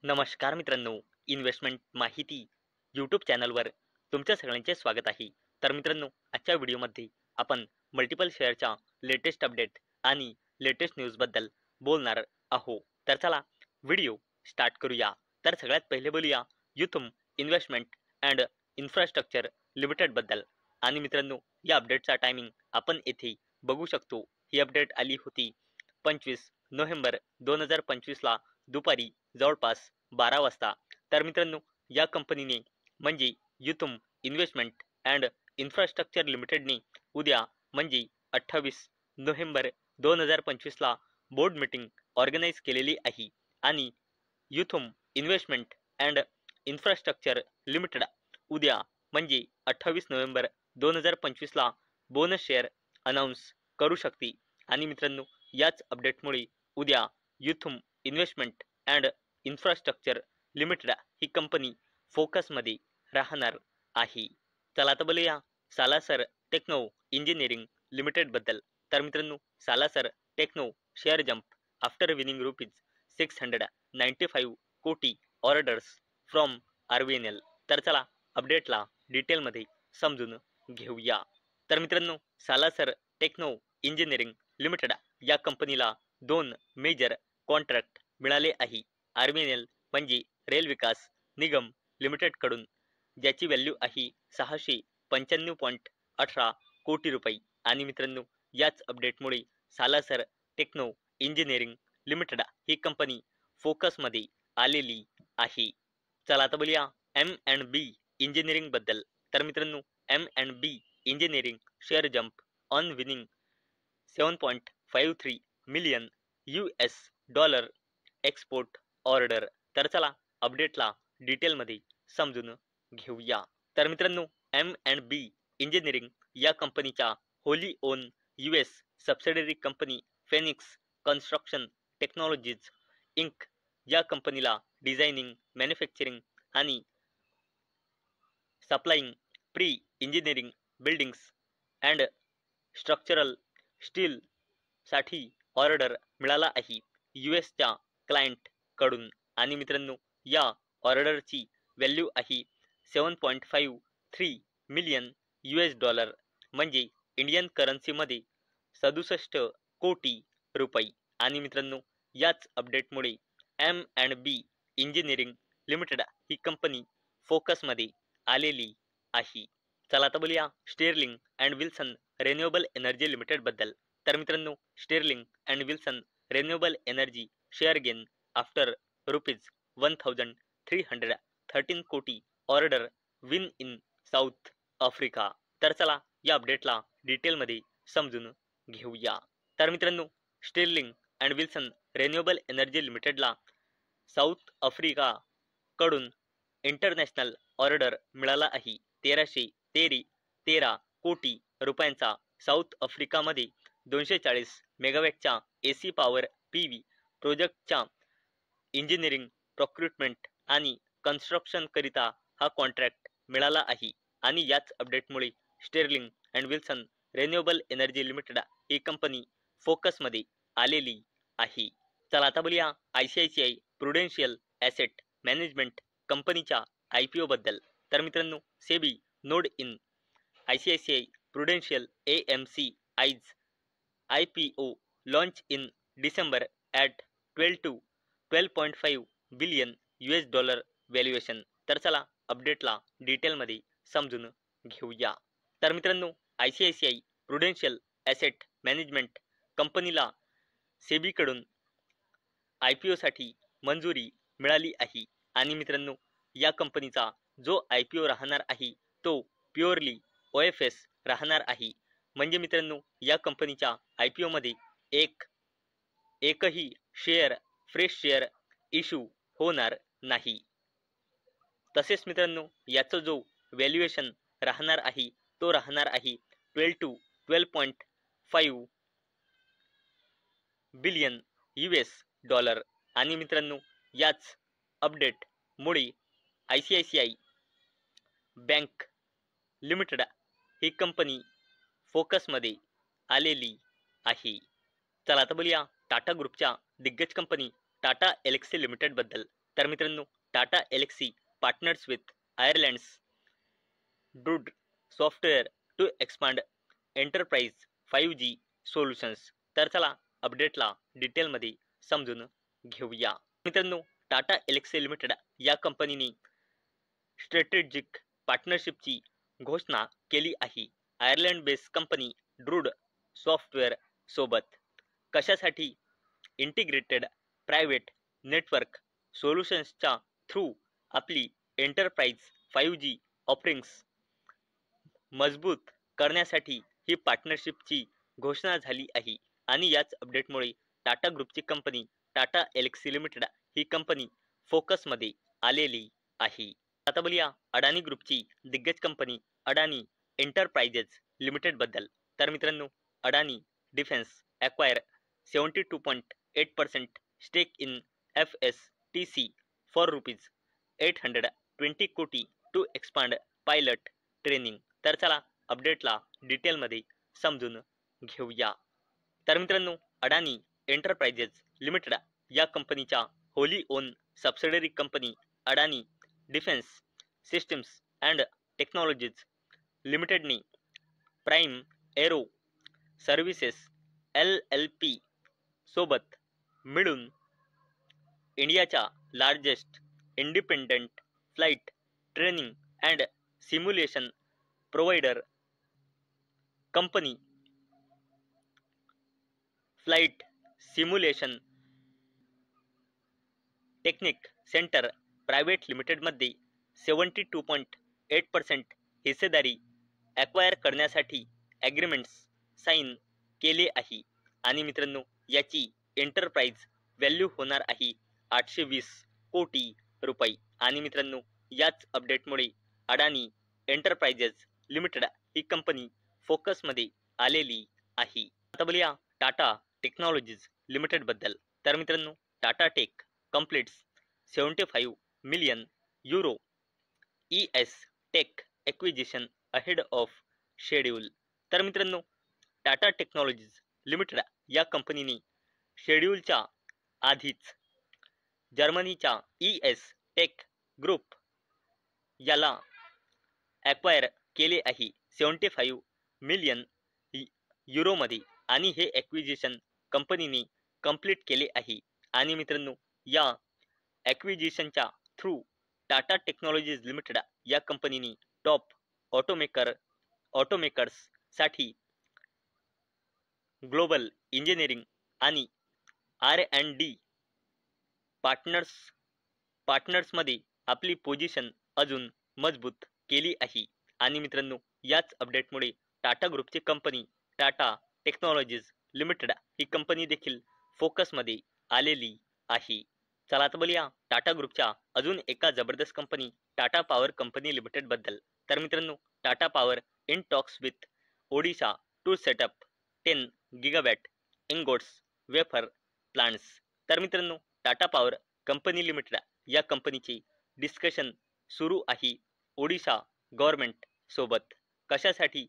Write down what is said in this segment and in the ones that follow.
नमस्कार मित्रांनो, इन्व्हेस्टमेंट माहिती यूट्यूब चॅनलवर तुमच्या सगळ्यांचे स्वागत आहे. तर मित्रांनो, आजच्या व्हिडिओमध्ये आपण मल्टिपल शेअरच्या लेटेस्ट अपडेट आणि लेटेस्ट न्यूजबद्दल बोलणार आहोत. तर चला व्हिडिओ स्टार्ट करूया. तर सगळ्यात पहिले बोलूया युथम इन्व्हेस्टमेंट अँड इन्फ्रास्ट्रक्चर लिमिटेडबद्दल. आणि मित्रांनो, या अपडेटचा टायमिंग आपण येथे बघू शकतो. ही अपडेट आली होती 25 नोव्हेंबर 2025 ला दुपारी जवळपास 12 वाजता. तर मित्रांनो, या कंपनीने म्हणजे युथम इन्व्हेस्टमेंट अँड इन्फ्रास्ट्रक्चर लिमिटेडने उद्या म्हणजे 28 नोव्हेंबर 2025 ला बोर्ड मीटिंग ऑर्गनाईज केलेली आहे. आणि युथम इन्व्हेस्टमेंट अँड इन्फ्रास्ट्रक्चर लिमिटेड उद्या म्हणजे 28 नोव्हेंबर 2025 ला बोनस शेअर अनाऊन्स करू शकते. आणि मित्रांनो, याच अपडेटमुळे उद्या युथम इन्व्हेस्टमेंट अँड इन्फ्रास्ट्रक्चर लिमिटेड ही कंपनी फोकसमध्ये राहणार आहे. चला आता बोलूया सालासर टेक्नो इंजिनिअरिंग लिमिटेडबद्दल. तर मित्रांनो, Salasar techno share jump after winning rupees 695 कोटी ऑर्डर्स फ्रॉम आरव्हीएनएल. तर चला अपडेटला डिटेलमध्ये समजून घेऊया. तर मित्रांनो, सालासर टेक्नो इंजिनिअरिंग लिमिटेड या कंपनीला 2 मेजर कॉन्ट्रॅक्ट मिळाले आहे. आरव्हीएनएल म्हणजे रेल विकास निगम लिमिटेडकडून, ज्याची व्हॅल्यू आहे 695.18 कोटी रुपये. आणि मित्रांनो, याच अपडेटमुळे सालासर टेक्नो इंजिनिअरिंग लिमिटेड ही कंपनी फोकसमध्ये आलेली आहे. चला आता बोलूया M&B इंजिनिअरिंग बद्दल. तर मित्रांनो, M&B engineering share jump on winning 7.53 million $US export order. तर चला अपडेटला डिटेलमध्ये समजून घेऊया. तर मित्रांनो, M&B इंजिनिअरिंग या कंपनीच्या wholly own US subsidiary company Phoenix construction technologies inc या कंपनीला डिझायनिंग, मॅन्युफॅक्चरिंग आणि supplying pre engineering buildings and structural steel साठी ऑर्डर मिळाला आहे यूएसच्या क्लायंट कडून. आणि मित्रांनो, या ऑर्डरची व्हॅल्यू आहे 7.53 मिलियन $US, म्हणजे इंडियन करन्सीमध्ये 67 कोटी रुपये. आणि मित्रांनो, याच अपडेटमुळे M&B इंजिनिअरिंग लिमिटेड ही कंपनी फोकसमध्ये आलेली आहे. चला आता बोलूया sterling and wilson renewable energy limited बद्दल. तर मित्रांनो, sterling and wilson renewable energy share gain after rupees 1313 कोटी order win in South Africa. तर चला या अपडेटला डिटेलमध्ये समजून घेऊया. तर मित्रांनो, sterling and wilson renewable energy लिमिटेडला साऊथ आफ्रिका कडून इंटरनॅशनल ऑर्डर मिळाला आहे 1313 कोटी रुपयांचा. साऊथ आफ्रिकामध्ये 240 मेगावॅटच्या AC पॉवर PV प्रोजेक्टच्या इंजिनिअरिंग, प्रोक्रुटमेंट आणि कन्स्ट्रक्शन करिता हा कॉन्ट्रॅक्ट मिळाला आहे. आणि याच अपडेटमुळे sterling and wilson renewable energy limited ही कंपनी फोकसमध्ये आलेली आहे. चला आता बोलूया ICICI प्रुडेन्शियल ॲसेट मॅनेजमेंट कंपनीच्या IPO बद्दल. तर मित्रांनो, SEBI nod in ICICI prudential AMC eyes IPO launch in December at 12 to 12.5 billion $US valuation. तर चला अपडेटला डिटेलमध्ये समजून घेऊया. तर मित्रांनो, ICICI प्रुडेन्शियल ॲसेट मॅनेजमेंट कंपनीला सेबीकडून IPO साठी मंजुरी मिळाली आहे. आणि मित्रांनो, या कंपनीचा जो IPO राहणार आहे तो प्युअरली OFS राहणार आहे. म्हणजे मित्रांनो, या कंपनीच्या IPO मध्ये एकही फ्रेश शेअर इश्यू होणार नाही. तसेच मित्रांनो, याचा जो व्हॅल्युएशन राहणार आहे तो राहणार आहे 12 to 12.5 बिलियन $US. आणि मित्रांनो, याच अपडेट मुळे ICICI बँक लिमिटेड ही कंपनी फोकसमध्ये आलेली आहे. चला आता बोलूया टाटा ग्रुपच्या दिग्गज कंपनी टाटा एल्क्सी लिमिटेड बद्दल. तर मित्रांनो, Tata Elxsi partners with Ireland's druid software to expand enterprise 5G solutions. तर चला अपडेटला डिटेलमध्ये समजून घेऊया. मित्रांनो, टाटा एलेक्सी लिमिटेड या कंपनीने स्ट्रॅटेजिक पार्टनरशिपची घोषणा केली आहे Ireland based company druid software सोबत. कशासाठी? इंटिग्रेटेड प्रायव्हेट नेटवर्क सोल्युशन्सच्या थ्रू आपली एंटरप्राइज 5G ऑफरिंग्स मजबूत करण्यासाठी ही पार्टनरशिपची घोषणा झाली आहे. आणि याच अपडेटमुळे टाटा ग्रुपची कंपनी टाटा एलेक्सी लिमिटेड ही कंपनी फोकसमध्ये आलेली आहे. आता बोलूया अडानी ग्रुपची दिग्गज कंपनी अडानी एंटरप्राइजेस लिमिटेड बद्दल. तर मित्रांनो, Adani defence acquire 72.8% stake in FSTC for ₹820 कोटी टू एक्सपांड पायलट ट्रेनिंग. तर चला अपडेटला डिटेलमध्ये समजून घेऊया. तर मित्रांनो, अडानी एंटरप्राइजेस लिमिटेड या कंपनीच्या wholly owned subsidiary company Adani defence systems and technologies लिमिटेडने प्राईम एरो सर्व्हिसेस LLP सोबत मिळून इंडियाच्या largest independent flight training and simulation provider company flight simulation technique centre private लिमिटेडमध्ये 72.8% हिस्सेदारी ॲक्वायर करण्यासाठी ॲग्रीमेंट्स साईन केले आहे. आणि मित्रांनो, याची एंटरप्राइज व्हॅल्यू होणार आहे 820 कोटी रुपये. आणि मित्रांनो, याच अपडेटमुळे अडानी एंटरप्राइजेस लिमिटेड ही कंपनी फोकसमध्ये आलेली आहे. आता बोलूया टाटा टेक्नॉलॉजीज लिमिटेड बद्दल. तर मित्रांनो, Tata tech completes €75 million ES tech acquisition ahead of schedule. तर मित्रांनो, टाटा टेक्नॉलॉजीज लिमिटेड या कंपनीने शेड्यूलच्या आधीच जर्मनीच्या ES टेक ग्रुप याला ॲक्वायर केले आहे 75 मिलियन युरोमध्ये. आणि हे ॲक्विजिशन कंपनीने कंप्लीट केले आहे. आणि मित्रांनो, या ॲक्विजिशनच्या थ्रू टाटा टेक्नॉलॉजीज लिमिटेड या कंपनीने टॉप ऑटोमेकर्ससाठी ग्लोबल इंजिनिअरिंग आणि R&D पार्टनर्समध्ये आपली पोझिशन अजून मजबूत केली आहे. आणि मित्रांनो, याच अपडेटमुळे टाटा ग्रुपची कंपनी टाटा टेक्नॉलॉजीज लिमिटेड ही कंपनी देखील फोकसमध्ये आलेली आहे. चला आता बोलूया टाटा ग्रुपच्या अजून एका जबरदस्त company Tata power company limited बद्दल. तर मित्रांनो, Tata power in talks with Odisha to set up 10 gigawatt ingots wafer plants. तर मित्रांनो, टाटा पॉवर कंपनी लिमिटेड या कंपनीचे डिस्कशन सुरू आहे ओडिशा गव्हर्नमेंट सोबत. कशासाठी?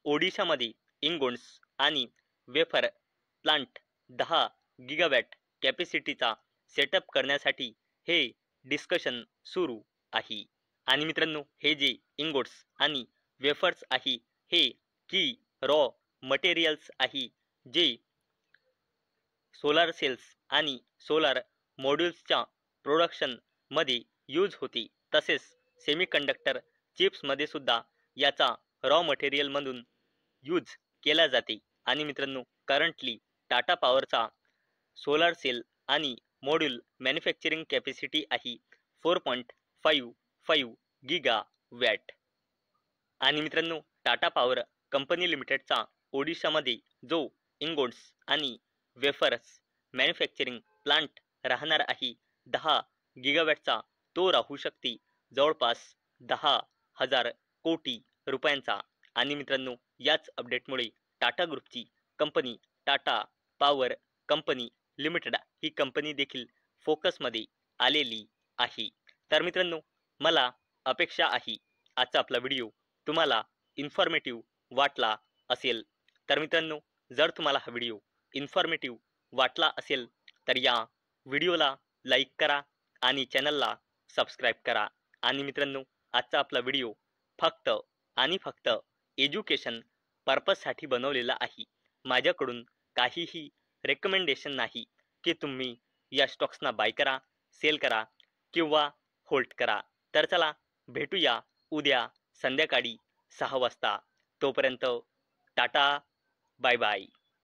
ओडिशामध्ये इंगोट्स आणि वेफर प्लांट 10 गिगावॅट कॅपॅसिटीचा सेटअप करण्यासाठी हे डिस्कशन सुरू आहे. आणि मित्रांनो, हे जे इंगोट्स आणि वेफर्स आहे हे की रॉ मटेरियल्स आहे जे सोलार सेल्स आणि सोलार मॉड्यूल्सच्या प्रोडक्शनमध्ये यूज होते. तसेच सेमीकंडक्टर चिप्समध्ये सुद्धा याचा रॉ मटेरियल म्हणून यूज केला जाते. आणि मित्रांनो, करंटली टाटा पॉवरचा सोलार सेल आणि मॉड्यूल मॅन्युफॅक्चरिंग कॅपॅसिटी आहे 4.55 गिगावॅट. आणि मित्रांनो, टाटा पॉवर कंपनी लिमिटेडचा ओडिशामध्ये जो इंगोट्स आणि वेफर्स मॅन्युफॅक्चरिंग प्लांट राहणार आहे 10 गिगावॅटचा, तो राहू शकते जवळपास 10,000 कोटी रुपयांचा. आणि मित्रांनो, याच अपडेटमुळे टाटा ग्रुपची company Tata power company limited ही कंपनी देखील फोकसमध्ये आलेली आहे. तर मित्रांनो, मला अपेक्षा आहे आजचा आपला व्हिडिओ तुम्हाला इन्फॉर्मेटिव्ह वाटला असेल. तर मित्रांनो, जर तुम्हाला हा व्हिडिओ इन्फॉर्मेटिव्ह वाटला असेल तर या व्हिडिओला लाईक करा आणि चॅनलला सबस्क्राईब करा. आणि मित्रांनो, आजचा आपला व्हिडिओ फक्त आणि फक्त एज्युकेशन पर्पजसाठी बनवलेला आहे. माझ्याकडून काहीही रेकमेंडेशन नाही की तुम्ही या स्टॉक्सना बाय करा, सेल करा किंवा होल्ड करा. तर चला भेटूया उद्या संध्याकाळी 6 वाजता. तोपर्यंत टाटा, बाय बाय.